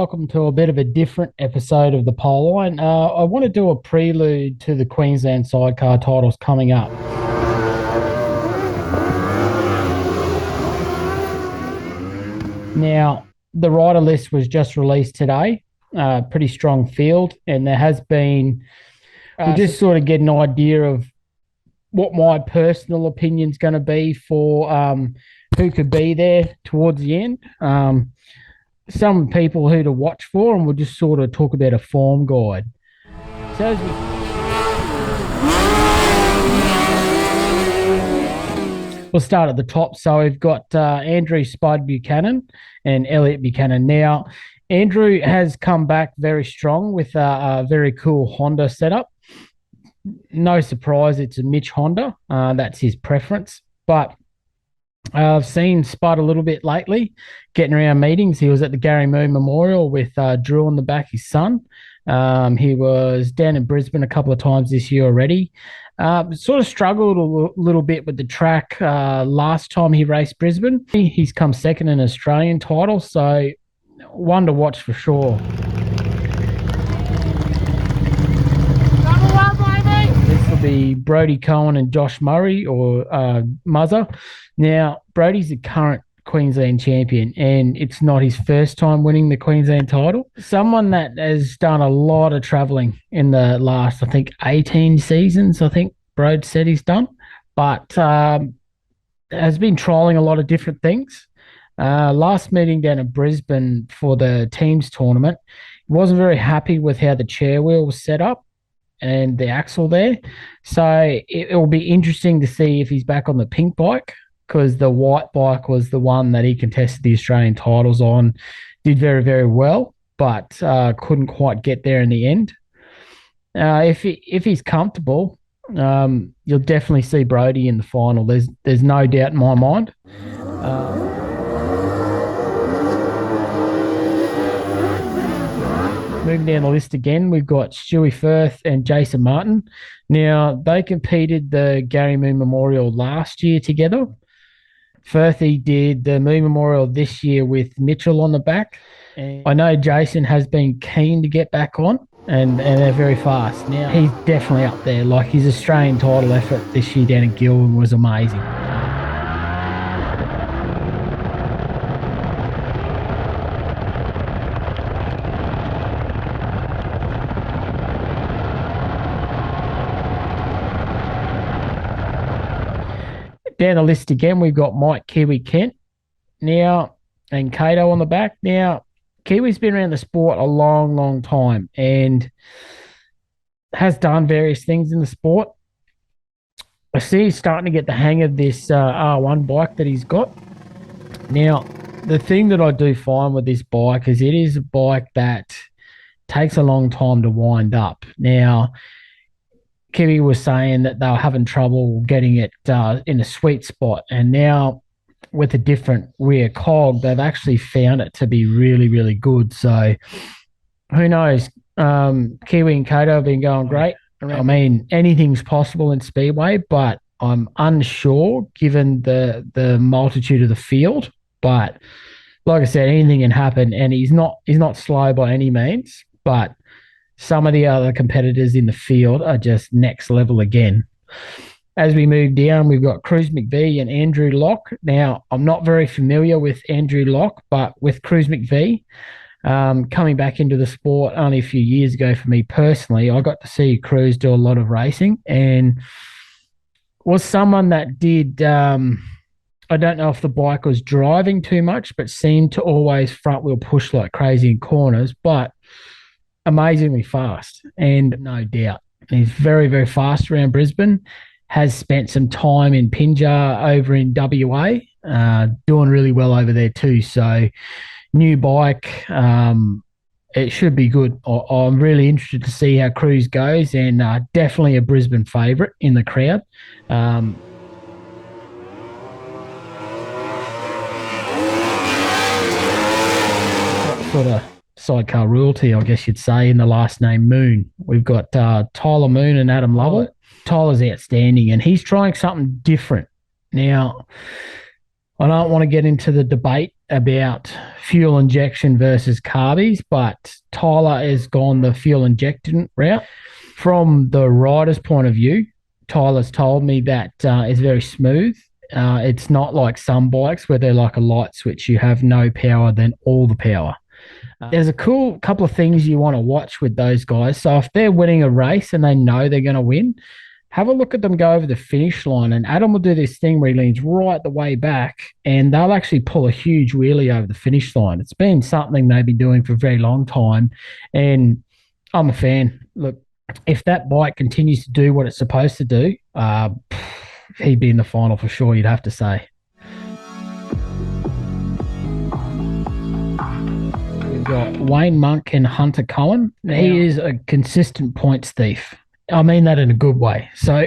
welcome to a bit of a different episode of the Pole Line. I want to do a prelude to the Queensland Sidecar titles coming up. Now, the rider list was just released today. Pretty strong field, and there has been... we'll just sort of get an idea of what my personal opinion's going to be for who could be there towards the end. Some people who to watch for, and we'll just sort of talk about a form guide. So as we'll start at the top. So we've got Andrew Spud Buchanan and Elliot Buchanan. Now, Andrew has come back very strong with a very cool Honda setup. No surprise, it's a Mitch Honda. That's his preference. But I've seen Spud a little bit lately, getting around meetings. He was at the Gary Moon Memorial with Drew on the back, his son. He was down in Brisbane a couple of times this year already. Sort of struggled a little bit with the track last time he raced Brisbane. He's come second in Australian title, so one to watch for sure. This will be Brodie Cohen and Josh Murray, or Muzzer. Now, Brodie's the current Queensland champion, and it's not his first time winning the Queensland title. Someone that has done a lot of travelling in the last, I think, 18 seasons, I think Brode said he's done, but has been trialling a lot of different things. Last meeting down in Brisbane for the teams tournament, he wasn't very happy with how the chair wheel was set up and the axle there. So it will be interesting to see if he's back on the pink bike, because the white bike was the one that he contested the Australian titles on, did very, very well, but couldn't quite get there in the end. If he's comfortable, you'll definitely see Brodie in the final. There's no doubt in my mind. Moving down the list again, we've got Stewie Firth and Jason Martin. Now, they competed the Gary Moon Memorial last year together. Firthy did the Moon Memorial this year with Mitchell on the back. And I know Jason has been keen to get back on, and they're very fast. Now, he's definitely up there. Like, his Australian title effort this year down in Gillman was amazing. Down the list again, we've got Mike Kiwi Kent now and Cato on the back. Now, Kiwi's been around the sport a long, long time and has done various things in the sport. I see he's starting to get the hang of this R1 bike that he's got. Now, the thing that I do find with this bike is it is a bike that takes a long time to wind up. Now, Kiwi was saying that they were having trouble getting it in a sweet spot, and now with a different rear cog, they've actually found it to be really, really good. So who knows? Kiwi and Cato have been going great. I mean, anything's possible in Speedway, but I'm unsure given the multitude of the field. But like I said, anything can happen, and he's not slow by any means, but some of the other competitors in the field are just next level again. As we move down, we've got Cruz McVie and Andrew Locke. Now, I'm not very familiar with Andrew Locke, but with Cruz McVie, coming back into the sport only a few years ago for me personally, I got to see Cruz do a lot of racing and was someone that did, I don't know if the bike was driving too much, but seemed to always front wheel push like crazy in corners, but amazingly fast, and no doubt he's very, very fast around Brisbane. Has spent some time in Pinjar over in WA, doing really well over there too. So new bike, it should be good. I'm really interested to see how Cruz goes, and definitely a Brisbane favourite in the crowd. Sort of sidecar royalty, I guess you'd say, in the last name Moon. We've got Tyler Moon and Adam Lovell. Tyler's outstanding, and he's trying something different. Now, I don't want to get into the debate about fuel injection versus carbies, but Tyler has gone the fuel injection route. From the rider's point of view, Tyler's told me that it's very smooth. It's not like some bikes where they're like a light switch. You have no power, then all the power. There's a cool couple of things you want to watch with those guys. So if they're winning a race and they know they're going to win, have a look at them go over the finish line. And Adam will do this thing where he leans right the way back and they'll actually pull a huge wheelie over the finish line. It's been something they've been doing for a very long time. And I'm a fan. Look, if that bike continues to do what it's supposed to do, he'd be in the final for sure, you'd have to say. We've got Wayne Monk and Hunter Cohen. He is a consistent points thief. I mean that in a good way. So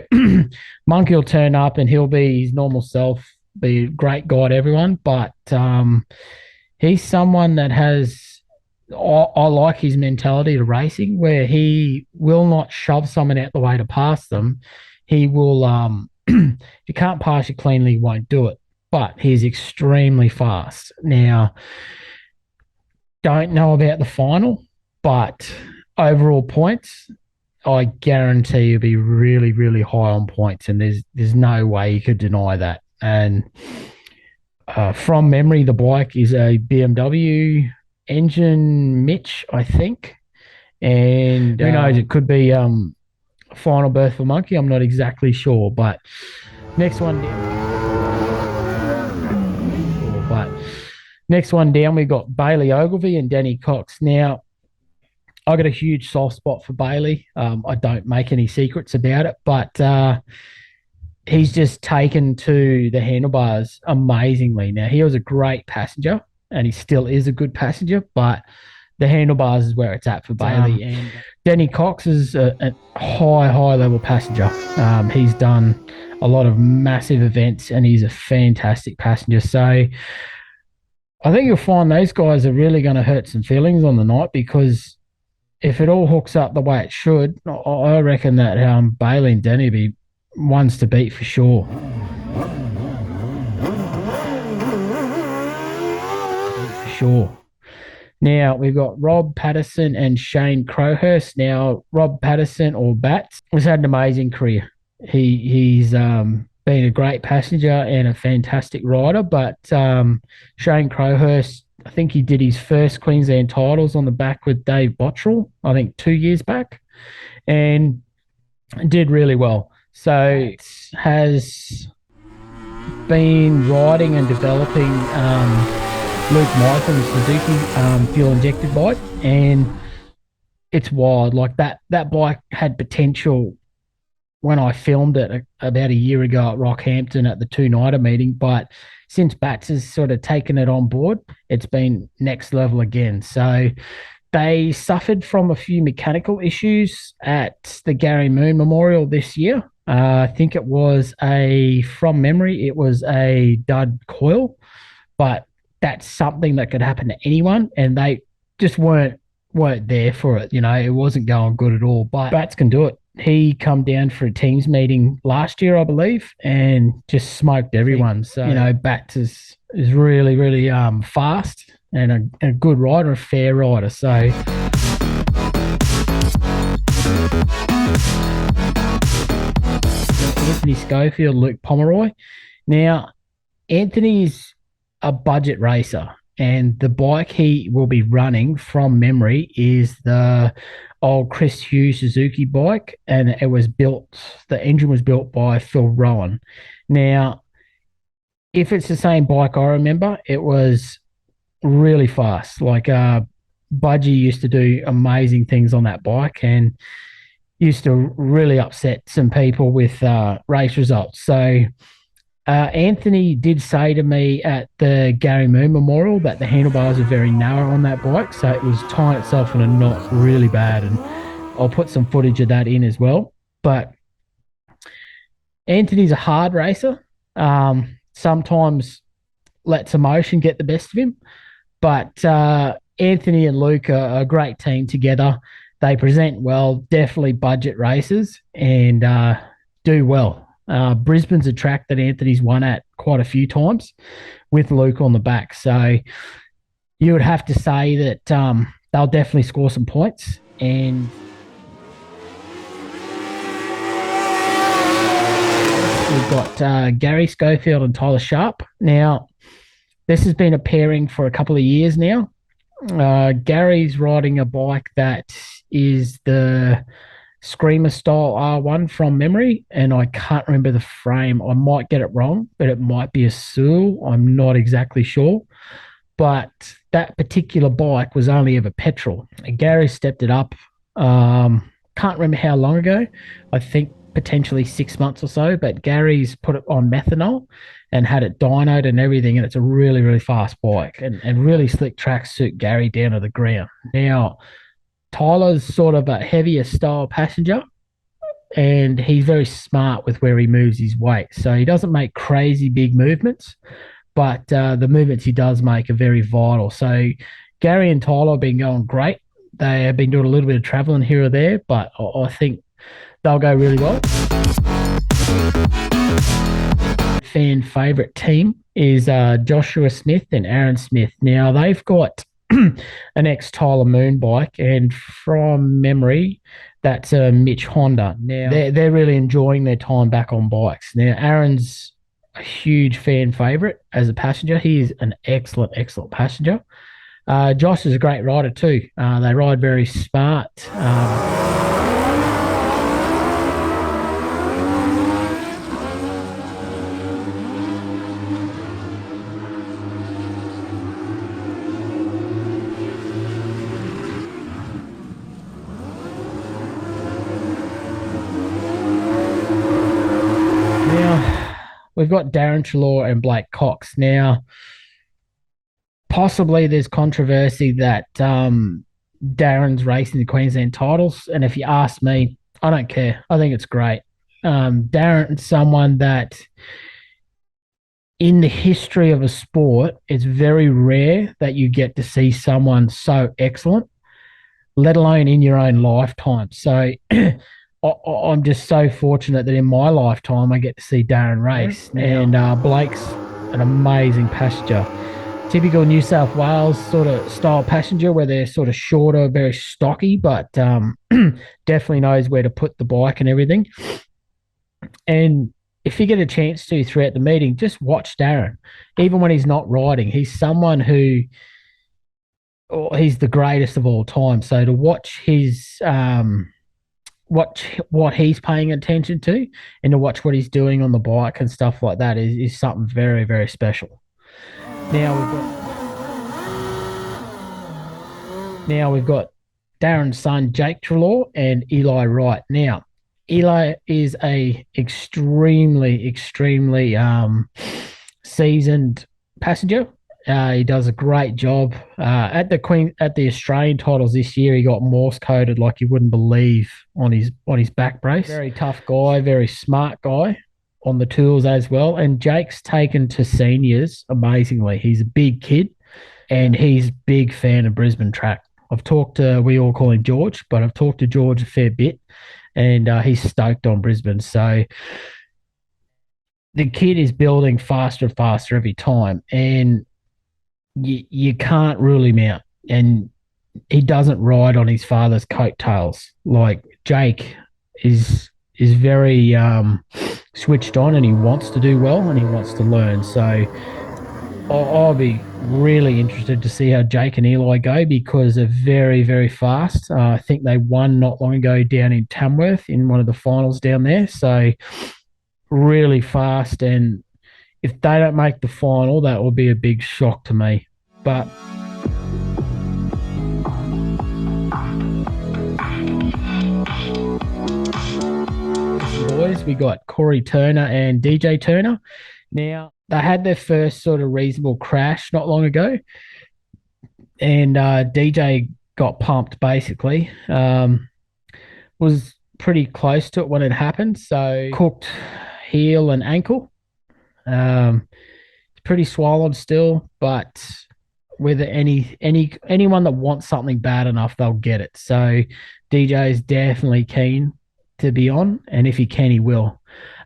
Monkey will turn up and he'll be his normal self, be a great guy to everyone, but he's someone that has, I like his mentality to racing where he will not shove someone out the way to pass them. He will, if you can't pass you cleanly, he won't do it, but he's extremely fast. Now, don't know about the final, but overall points, I guarantee you'll be really, really high on points, and there's no way you could deny that. And from memory, the bike is a BMW engine Mitch, I think. And who knows, it could be final berth for Monkey. I'm not exactly sure, but next one down, we've got Bailey Ogilvy and Danny Cox. Now, I got a huge soft spot for Bailey. I don't make any secrets about it, but he's just taken to the handlebars amazingly. Now, he was a great passenger, and he still is a good passenger, but the handlebars is where it's at for Bailey. And Danny Cox is a high-level passenger. He's done a lot of massive events, and he's a fantastic passenger. So I think you'll find those guys are really going to hurt some feelings on the night, because if it all hooks up the way it should, I reckon that Bailey and Danny be ones to beat for sure. For sure. Now, we've got Rob Patterson and Shane Crowhurst. Now, Rob Patterson, or Bats, has had an amazing career. He's been a great passenger and a fantastic rider, but Shane Crowhurst, I think he did his first Queensland titles on the back with Dave Bottrell, I think 2 years back, and did really well. So has been riding and developing Luke Mytham's Suzuki fuel-injected bike, and it's wild. Like that bike had potential when I filmed it about a year ago at Rockhampton at the two-nighter meeting, but since Bats has sort of taken it on board, it's been next level again. So they suffered from a few mechanical issues at the Gary Moon Memorial this year. I think it was from memory, it was a dud coil, but that's something that could happen to anyone, and they just weren't there for it. You know, it wasn't going good at all, but Bats can do it. He come down for a teams meeting last year, I believe, and just smoked everyone. So, you know, Bats is really, really fast and a good rider, a fair rider. So Anthony Schofield, Luke Pomeroy. Now, Anthony's a budget racer, and the bike he will be running from memory is the old Chris Hughes Suzuki bike, and the engine was built by Phil Rowan. Now, if it's the same bike I remember, it was really fast. Like Budgie used to do amazing things on that bike and used to really upset some people with race results. So Anthony did say to me at the Gary Moon Memorial that the handlebars are very narrow on that bike, so it was tying itself in a knot really bad, and I'll put some footage of that in as well. But Anthony's a hard racer. Sometimes lets emotion get the best of him, but Anthony and Luke are a great team together. They present well, definitely budget racers, and do well. Brisbane's a track that Anthony's won at quite a few times with Luke on the back. So you would have to say that they'll definitely score some points. And we've got Gary Schofield and Tyler Sharp. Now, this has been a pairing for a couple of years now. Gary's riding a bike that is the Screamer style R1 from memory, and I can't remember the frame. I might get it wrong, but it might be a Sul. I'm not exactly sure. But that particular bike was only ever petrol. And Gary stepped it up. Can't remember how long ago. I think potentially 6 months or so, but Gary's put it on methanol and had it dynoed and everything, and it's a really, really fast bike, and really slick tracks suit Gary down to the ground. Now, Tyler's sort of a heavier style passenger, and he's very smart with where he moves his weight. So he doesn't make crazy big movements, but the movements he does make are very vital. So Gary and Tyler have been going great. They have been doing a little bit of traveling here or there, but I think they'll go really well. Fan favourite team is Joshua Smith and Aaron Smith. Now, they've got an ex-Tyler Moon bike, and from memory, that's a Mitch Honda. Now, they're really enjoying their time back on bikes. Now, Aaron's a huge fan favourite as a passenger. He is an excellent, excellent passenger. Josh is a great rider too. They ride very smart. We've got Darren Treloar and Blake Cox. Now, possibly there's controversy that Darren's racing the Queensland titles, and if you ask me, I don't care. I think it's great. Darren's someone that, in the history of a sport, it's very rare that you get to see someone so excellent, let alone in your own lifetime. So I'm just so fortunate that in my lifetime I get to see Darren race. And Blake's an amazing passenger. Typical New South Wales sort of style passenger, where they're sort of shorter, very stocky, but definitely knows where to put the bike and everything. And if you get a chance to throughout the meeting, just watch Darren. Even when he's not riding, he's someone who, he's the greatest of all time. So to watch his what he's paying attention to, and to watch what he's doing on the bike and stuff like that is something very, very special. Now we've got Darren's son Jake Treloar and Eli Wright. Now, Eli is a extremely seasoned passenger. He does a great job at the Australian titles this year. He got Morse coded like you wouldn't believe on his back brace. Very tough guy, very smart guy on the tools as well. And Jake's taken to seniors amazingly. He's a big kid, and he's a big fan of Brisbane track. We all call him George, but I've talked to George a fair bit, and he's stoked on Brisbane. So the kid is building faster and faster every time, and you can't rule him out. And he doesn't ride on his father's coattails. Like, Jake is very switched on, and he wants to do well, and he wants to learn. So I'll be really interested to see how Jake and Eli go, because they're very, very fast. I think they won not long ago down in Tamworth in one of the finals down there. So really fast, and if they don't make the final, that will be a big shock to me. But boys, we got Corey Turner and DJ Turner. Now, they had their first sort of reasonable crash not long ago, and DJ got pumped basically. Was pretty close to it when it happened, so cooked heel and ankle. Pretty swollen still, but whether anyone that wants something bad enough, they'll get it. So DJ is definitely keen to be on, and if he can, he will.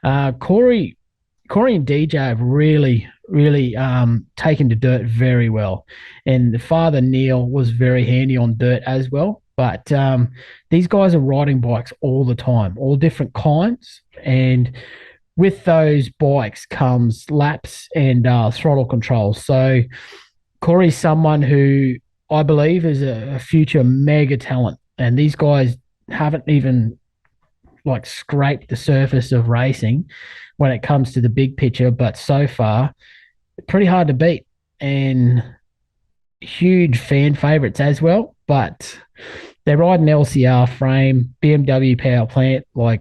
Corey and DJ have really taken to dirt very well. And the father, Neil, was very handy on dirt as well. But these guys are riding bikes all the time, all different kinds. And with those bikes comes laps and throttle control. So Corey's someone who I believe is a future mega talent. And these guys haven't even like scraped the surface of racing when it comes to the big picture, but so far, pretty hard to beat and huge fan favorites as well. But they're riding LCR frame, BMW power plant, like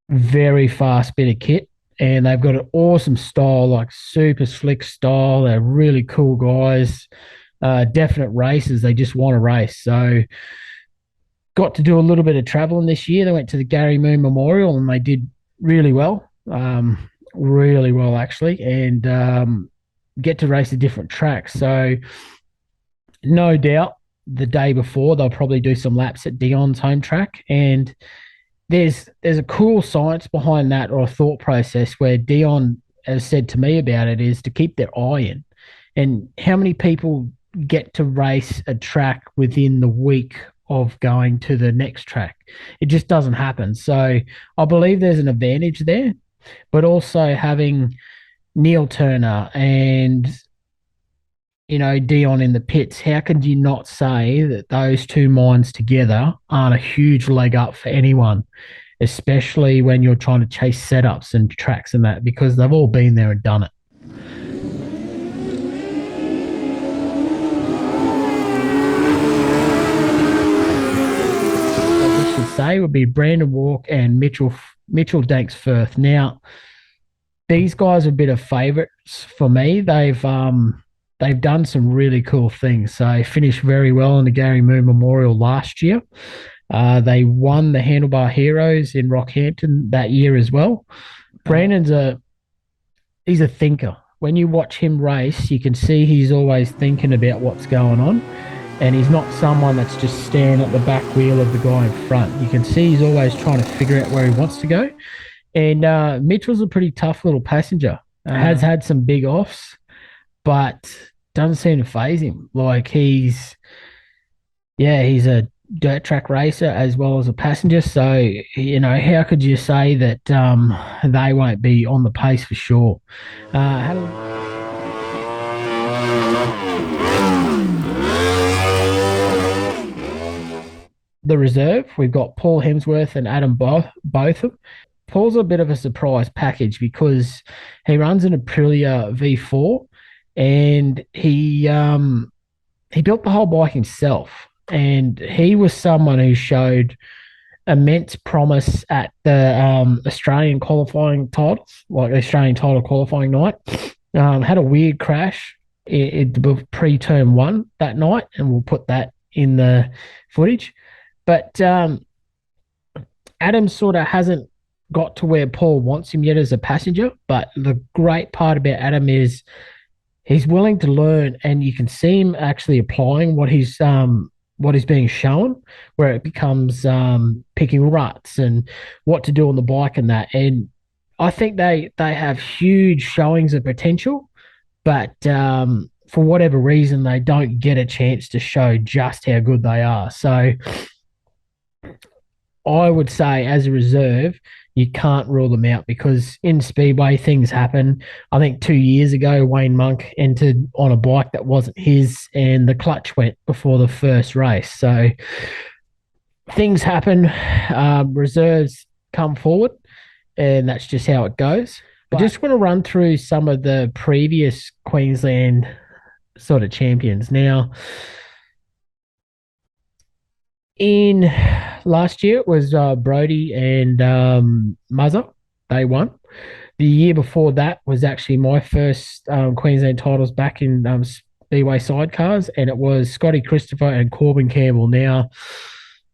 very fast bit of kit. And they've got an awesome style, like super slick style. They're really cool guys, definite racers. They just want to race. So, got to do a little bit of traveling this year. They went to the Gary Moon Memorial and they did really well, really well actually, and get to race a different track. So no doubt the day before they'll probably do some laps at Dion's home track, and there's a cool science behind that, or a thought process where Dion has said to me about it, is to keep their eye in. And how many people get to race a track within the week of going to the next track? It just doesn't happen. So I believe there's an advantage there, but also having Neil Turner and Dion in the pits, how could you not say that those two minds together aren't a huge leg up for anyone, especially when you're trying to chase setups and tracks and that, because they've all been there and done it. Say would be Brandon Walk and Mitchell Danks Firth. Now, these guys are a bit of favourites for me. They've done some really cool things. So they finished very well in the Gary Moon Memorial last year. They won the Handlebar Heroes in Rockhampton that year as well. Brandon's he's a thinker. When you watch him race, you can see he's always thinking about what's going on. And he's not someone that's just staring at the back wheel of the guy in front. You can see he's always trying to figure out where he wants to go. And Mitchell's a pretty tough little passenger. Has had some big offs, but doesn't seem to faze him. Like he's a dirt track racer as well as a passenger. So, how could you say that they won't be on the pace for sure? The reserve, we've got Paul Hemsworth and Adam Botham. Paul's a bit of a surprise package because he runs an Aprilia V4 and he built the whole bike himself. And he was someone who showed immense promise at the Australian qualifying titles, like the Australian title qualifying night. Had a weird crash pre-turn one that night, and we'll put that in the footage. But Adam sort of hasn't got to where Paul wants him yet as a passenger. But the great part about Adam is he's willing to learn, and you can see him actually applying what he's being shown, where it becomes picking ruts and what to do on the bike and that. And I think they have huge showings of potential, but for whatever reason, they don't get a chance to show just how good they are. So I would say as a reserve, you can't rule them out because in Speedway, things happen. I think 2 years ago, Wayne Monk entered on a bike that wasn't his and the clutch went before the first race. So things happen. Reserves come forward, and that's just how it goes. I just want to run through some of the previous Queensland sort of champions. Now, in last year, it was Brody and Muzzer. They won. The year before that was actually my first Queensland titles back in Speedway sidecars, and it was Scotty Christopher and Corbin Campbell. Now,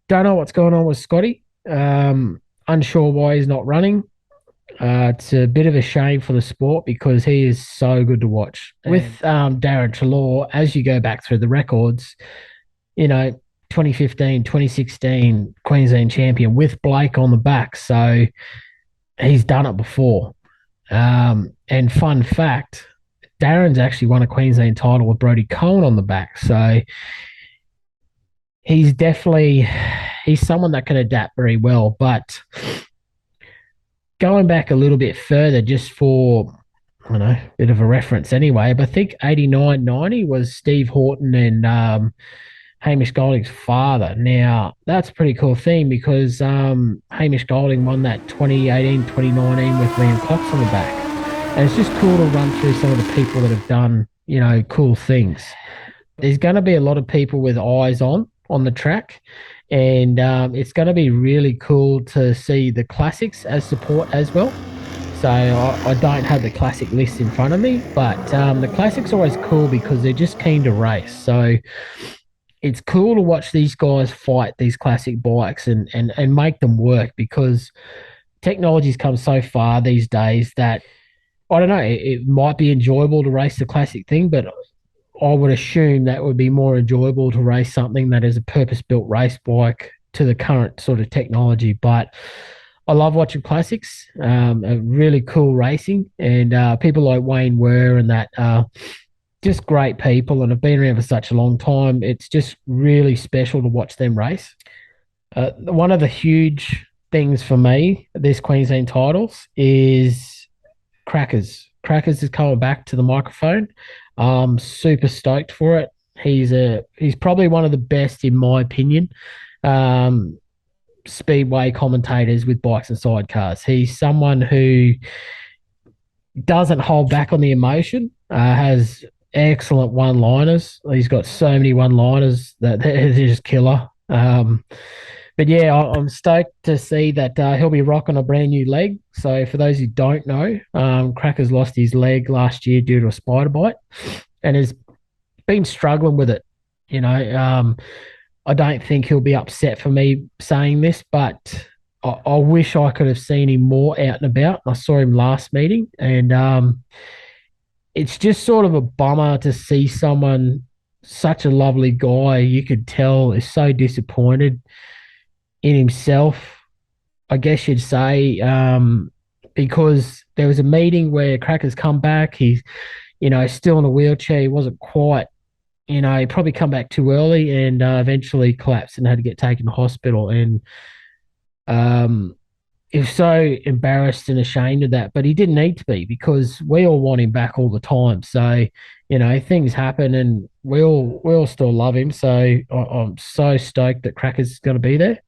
don't know what's going on with Scotty. Unsure why he's not running. It's a bit of a shame for the sport because he is so good to watch. And with Darren Treloar, as you go back through the records, 2015, 2016 Queensland champion with Blake on the back. So he's done it before. And fun fact, Darren's actually won a Queensland title with Brodie Cohen on the back. So he's someone that can adapt very well. But going back a little bit further, just for I don't know, a bit of a reference anyway, but I think 89-90 was Steve Horton and Hamish Golding's father. Now, that's a pretty cool thing because Hamish Golding won that 2018-2019 with Liam Cox on the back. And it's just cool to run through some of the people that have done, cool things. There's going to be a lot of people with eyes on the track. And it's going to be really cool to see the classics as support as well. So I don't have the classic list in front of me, but the classics are always cool because they're just keen to race. So it's cool to watch these guys fight these classic bikes and make them work because technology's come so far these days that I don't know, it might be enjoyable to race the classic thing, but I would assume that would be more enjoyable to race something that is a purpose-built race bike to the current sort of technology. But I love watching classics, really cool racing, and people like Wayne Ware and that just great people and have been around for such a long time. It's just really special to watch them race. One of the huge things for me, this Queensland titles, is Crackers. Crackers is coming back to the microphone. I'm super stoked for it. He's probably one of the best, in my opinion, speedway commentators with bikes and sidecars. He's someone who doesn't hold back on the emotion, has excellent one-liners. He's got so many one-liners that they're just killer. But yeah, I'm stoked to see that he'll be rocking a brand new leg. So for those who don't know, Cracker's lost his leg last year due to a spider bite and has been struggling with it. I don't think he'll be upset for me saying this, but I wish I could have seen him more out and about. I saw him last meeting, and it's just sort of a bummer to see someone, such a lovely guy, you could tell is so disappointed in himself, I guess you'd say, because there was a meeting where Cracker's come back. He's, still in a wheelchair. He wasn't quite, he probably come back too early and eventually collapsed and had to get taken to hospital. And he was so embarrassed and ashamed of that, but he didn't need to be because we all want him back all the time. So, things happen and we all still love him. So I'm so stoked that Cracker's going to be there.